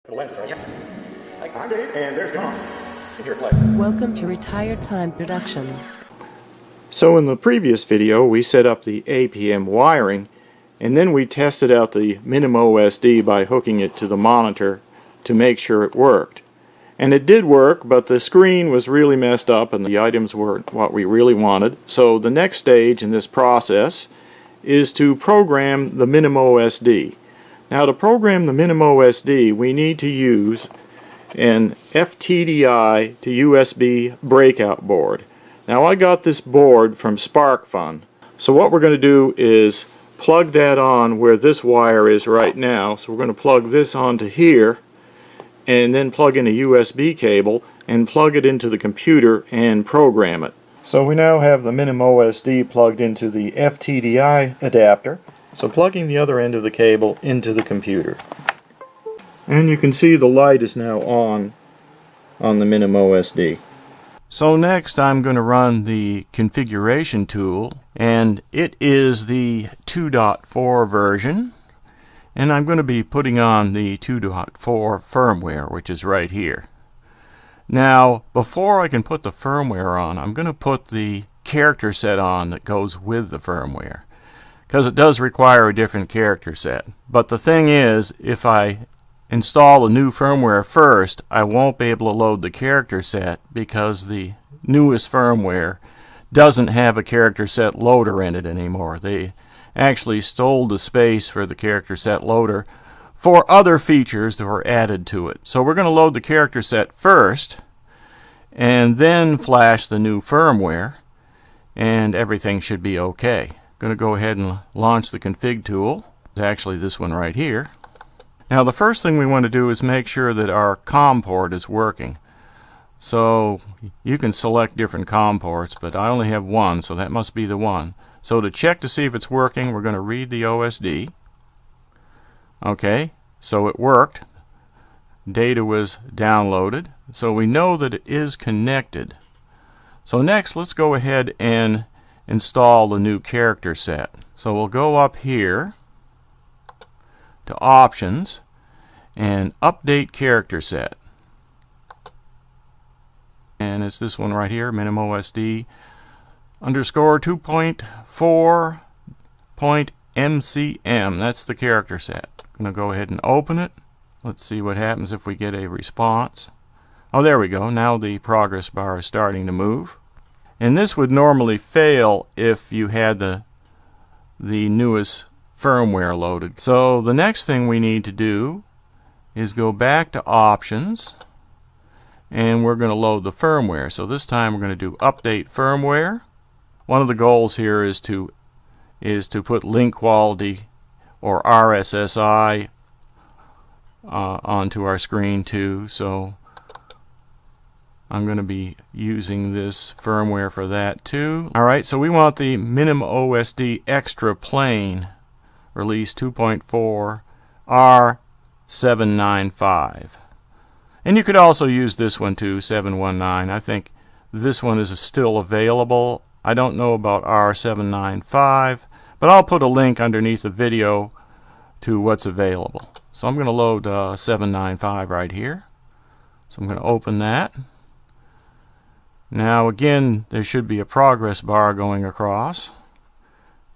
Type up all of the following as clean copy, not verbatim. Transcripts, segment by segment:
The lens is right. Yeah. I'm Dave, and there's John. Here, play. Welcome to Retired Time Productions. So in the previous video we set up the APM wiring, and then we tested out the MinimOSD by hooking it to the monitor to make sure it worked. And it did work, but the screen was really messed up and the items weren't what we really wanted. So the next stage in this process is to program the MinimOSD. Now to program the MinimOSD we need to use an FTDI to USB breakout board. Now I got this board from SparkFun. So what we're going to do is plug that on where this wire is right now. So we're going to plug this onto here and then plug in a USB cable and plug it into the computer and program it. So we now have the MinimOSD plugged into the FTDI adapter. So plugging the other end of the cable into the computer. And you can see the light is now on the MinimOSD. So next I'm going to run the configuration tool, and it is the 2.4 version, and I'm going to be putting on the 2.4 firmware, which is right here. Now before I can put the firmware on, I'm going to put the character set on that goes with the firmware, because it does require a different character set. But the thing is, if I install the new firmware first, I won't be able to load the character set because the newest firmware doesn't have a character set loader in it anymore. They actually stole the space for the character set loader for other features that were added to it. So we're going to load the character set first and then flash the new firmware, and everything should be okay. Going to go ahead and launch the config tool. It's actually this one right here. Now the first thing we want to do is make sure that our COM port is working. So you can select different COM ports, but I only have one, so that must be the one. So to check to see if it's working, we're going to read the OSD. Okay, so it worked. Data was downloaded, so we know that it is connected. So next let's go ahead and install the new character set. So we'll go up here to Options and Update Character Set. And it's this one right here, MinimOSD _ 2.4.MCM. That's the character set. I'm going to go ahead and open it. Let's see what happens if we get a response. Oh, there we go. Now the progress bar is starting to move. And this would normally fail if you had the newest firmware loaded. So the next thing we need to do is go back to Options, and we're going to load the firmware. So this time we're going to do Update Firmware. One of the goals here is to put link quality or RSSI onto our screen too. So I'm going to be using this firmware for that too. Alright, so we want the MinimOSD Extra Plain Release 2.4 R795. And you could also use this one too, 719. I think this one is still available. I don't know about R795, but I'll put a link underneath the video to what's available. So I'm going to load 795 right here. So I'm going to open that. Now again, there should be a progress bar going across,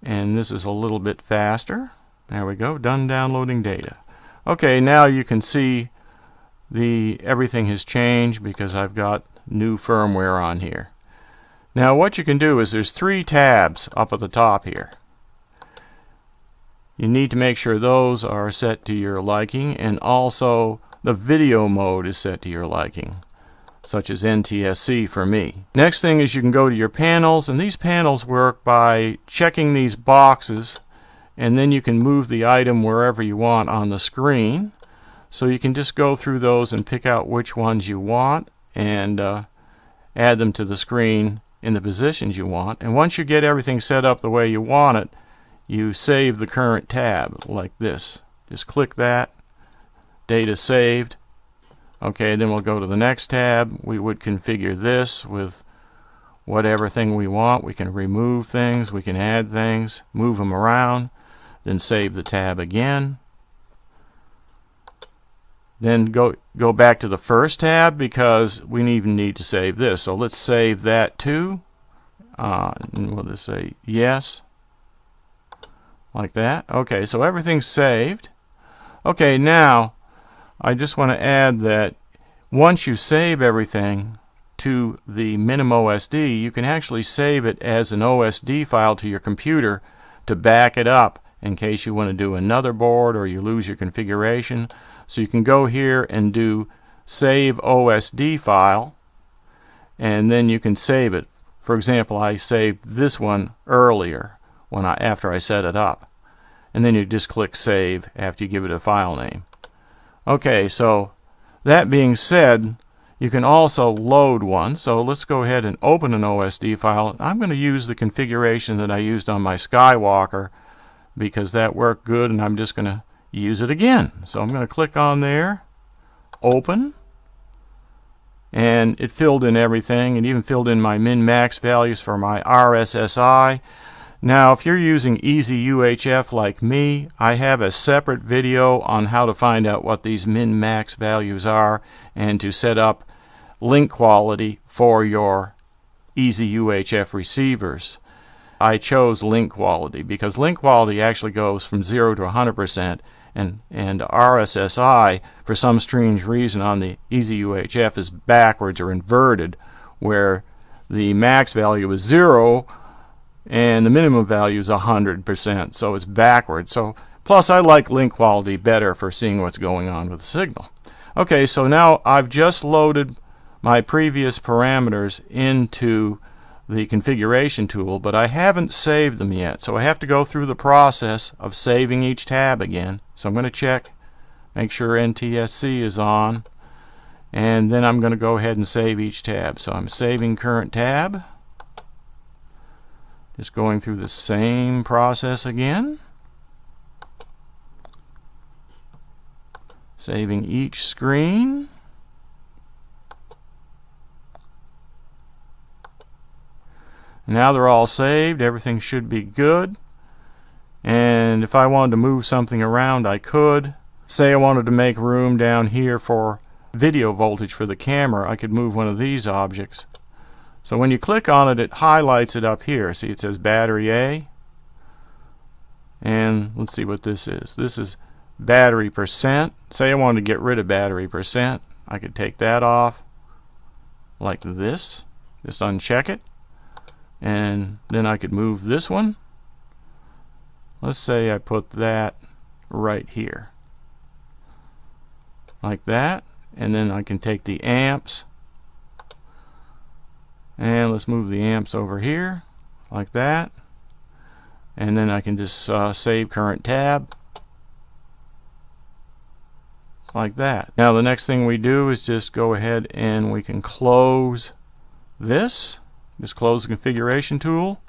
and this is a little bit faster. There we go, done downloading data. Okay, now you can see everything has changed because I've got new firmware on here. Now what you can do is there's 3 tabs up at the top here. You need to make sure those are set to your liking, and also the video mode is set to your liking, such as NTSC for me. Next thing is you can go to your panels, and these panels work by checking these boxes, and then you can move the item wherever you want on the screen. So you can just go through those and pick out which ones you want and add them to the screen in the positions you want. And once you get everything set up the way you want it, you save the current tab like this. Just click that, data saved. Okay, then we'll go to the next tab. We would configure this with whatever thing we want. We can remove things, we can add things, move them around, then save the tab again. Then go back to the first tab because we even need to save this. So let's save that too. And we'll just say yes, like that. Okay, so everything's saved. Okay, now I just want to add that once you save everything to the MinimOSD, you can actually save it as an OSD file to your computer to back it up in case you want to do another board or you lose your configuration. So you can go here and do Save OSD File, and then you can save it. For example, I saved this one earlier after I set it up. And then you just click Save after you give it a file name. Okay, so that being said, you can also load one. So let's go ahead and open an OSD file. I'm going to use the configuration that I used on my Skywalker because that worked good, and I'm just going to use it again. So I'm going to click on there, open, and it filled in everything. It even filled in my min-max values for my RSSI. Now, if you're using EZUHF like me, I have a separate video on how to find out what these min-max values are and to set up link quality for your EZUHF receivers. I chose link quality because link quality actually goes from 0 to 100%, and RSSI, for some strange reason on the EZUHF, is backwards or inverted, where the max value is 0 and the minimum value is 100%, so it's backwards. So plus I like link quality better for seeing what's going on with the signal. Okay, so now I've just loaded my previous parameters into the configuration tool, but I haven't saved them yet, so I have to go through the process of saving each tab again. So I'm going to check, make sure NTSC is on, and then I'm going to go ahead and save each tab. So I'm saving current tab, just going through the same process again, saving each screen. Now they're all saved. Everything should be good. And if I wanted to move something around, I could. Say I wanted to make room down here for video voltage for the camera, I could move one of these objects. So when you click on it, it highlights it up here. See, it says battery A. And let's see what this is. This is battery percent. Say I wanted to get rid of battery percent. I could take that off like this. Just uncheck it. And then I could move this one. Let's say I put that right here, like that. And then I can take the amps, and let's move the amps over here, like that. And then I can just save current tab, like that. Now the next thing we do is just go ahead and we can close this. Just close the configuration tool,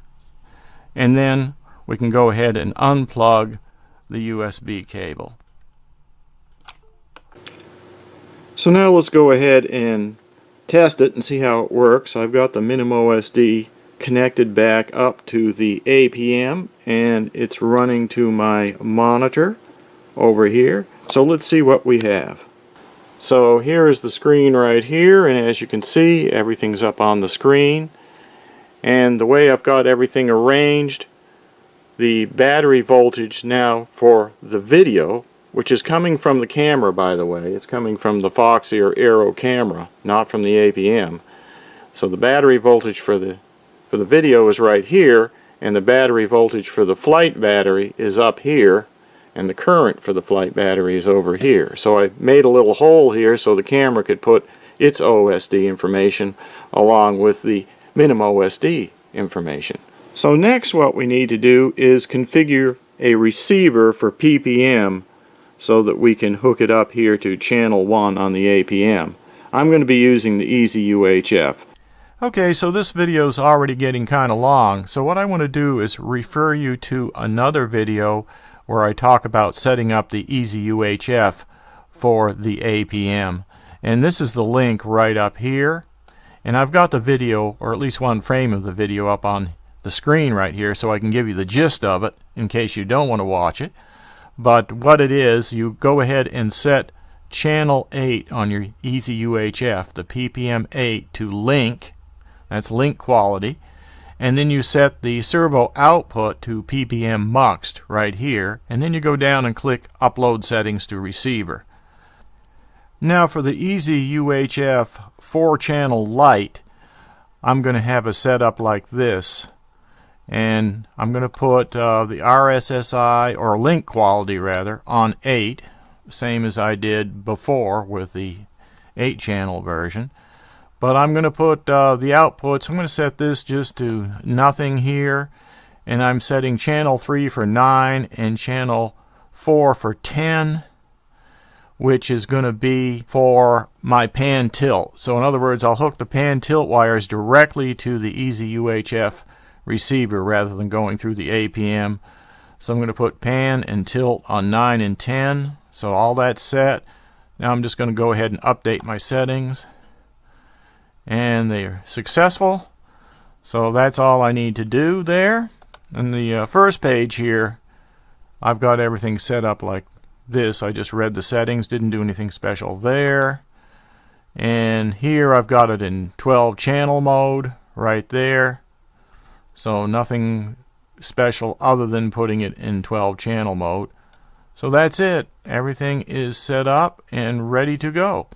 and then we can go ahead and unplug the USB cable. So now let's go ahead and test it and see how it works. I've got the MinimOSD connected back up to the APM, and it's running to my monitor over here. So let's see what we have. So here is the screen right here, and as you can see, everything's up on the screen. And the way I've got everything arranged, the battery voltage now for the video, which is coming from the camera, by the way, it's coming from the Foxy or Aero camera, not from the APM. So the battery voltage for the video is right here, and the battery voltage for the flight battery is up here, and the current for the flight battery is over here. So I made a little hole here so the camera could put its OSD information along with the MinimOSD information. So next what we need to do is configure a receiver for PPM so that we can hook it up here to channel 1 on the APM. I'm going to be using the EZUHF. Okay, so this video is already getting kind of long, so what I want to do is refer you to another video where I talk about setting up the EZUHF for the APM. And this is the link right up here. And I've got the video, or at least one frame of the video, up on the screen right here so I can give you the gist of it in case you don't want to watch it. But what it is, you go ahead and set channel 8 on your EZUHF, the PPM 8, to link. That's link quality. And then you set the servo output to PPM muxt right here. And then you go down and click Upload Settings to Receiver. Now for the EZUHF 4-channel light, I'm going to have a setup like this. And I'm going to put the RSSI, or link quality rather, on 8, same as I did before with the 8-channel version. But I'm going to put the outputs, I'm going to set this just to nothing here, and I'm setting channel 3 for 9 and channel 4 for 10, which is going to be for my pan tilt. So in other words, I'll hook the pan tilt wires directly to the EZUHF receiver rather than going through the APM. So I'm going to put pan and tilt on 9 and 10. So all that's set. Now I'm just going to go ahead and update my settings. And they're successful. So that's all I need to do there. On the first page here, I've got everything set up like this. I just read the settings, didn't do anything special there. And here I've got it in 12 channel mode right there. So nothing special other than putting it in 12 channel mode. So that's it. Everything is set up and ready to go.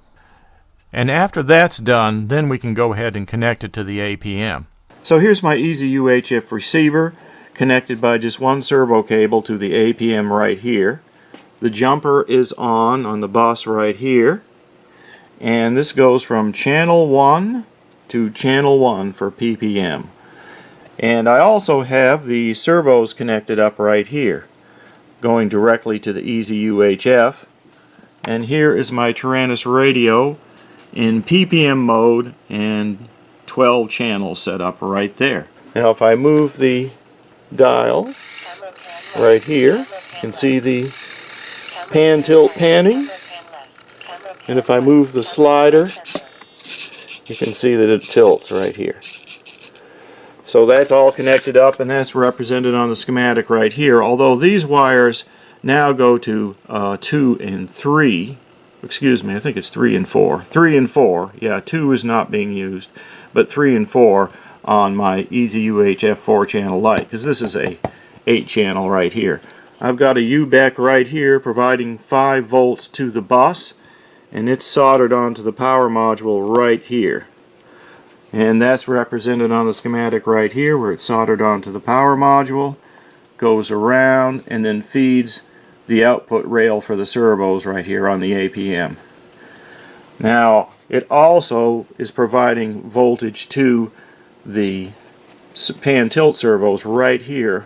And after that's done, then we can go ahead and connect it to the APM. So here's my EZUHF receiver connected by just one servo cable to the APM right here. The jumper is on the bus right here. And this goes from channel 1 to channel 1 for PPM. And I also have the servos connected up right here, going directly to the EZUHF. And here is my Tyrannus radio in PPM mode and 12 channels set up right there. Now if I move the dial right here, you can see the pan tilt panning. And if I move the slider, you can see that it tilts right here. So that's all connected up, and that's represented on the schematic right here. Although these wires now go to 2 and 3. Excuse me, I think it's 3 and 4. 3 and 4. Yeah, 2 is not being used, but 3 and 4 on my EZUHF 4-channel light, because this is a 8-channel right here. I've got a UBEC right here providing 5 volts to the bus, and it's soldered onto the power module right here. And that's represented on the schematic right here, where it's soldered onto the power module, goes around, and then feeds the output rail for the servos right here on the APM. Now, it also is providing voltage to the pan tilt servos right here.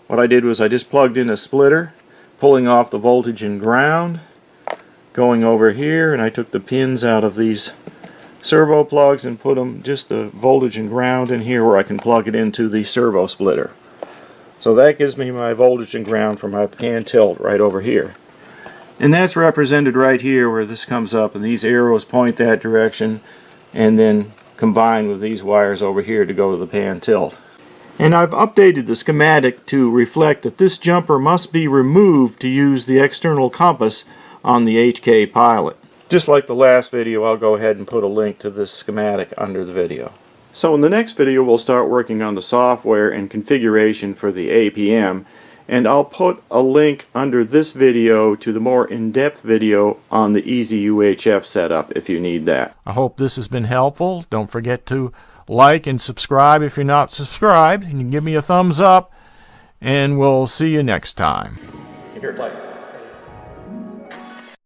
What I did was I just plugged in a splitter, pulling off the voltage and ground, going over here, and I took the pins out of these servo plugs and put them just the voltage and ground in here where I can plug it into the servo splitter. So that gives me my voltage and ground for my pan tilt right over here. And that's represented right here where this comes up, and these arrows point that direction, and then combine with these wires over here to go to the pan tilt. And I've updated the schematic to reflect that this jumper must be removed to use the external compass on the HK Pilot. Just like the last video, I'll go ahead and put a link to this schematic under the video. So in the next video we'll start working on the software and configuration for the APM, and I'll put a link under this video to the more in-depth video on the EZUHF setup if you need that. I hope this has been helpful. Don't forget to like and subscribe if you're not subscribed. You can give me a thumbs up, and we'll see you next time. Here, play.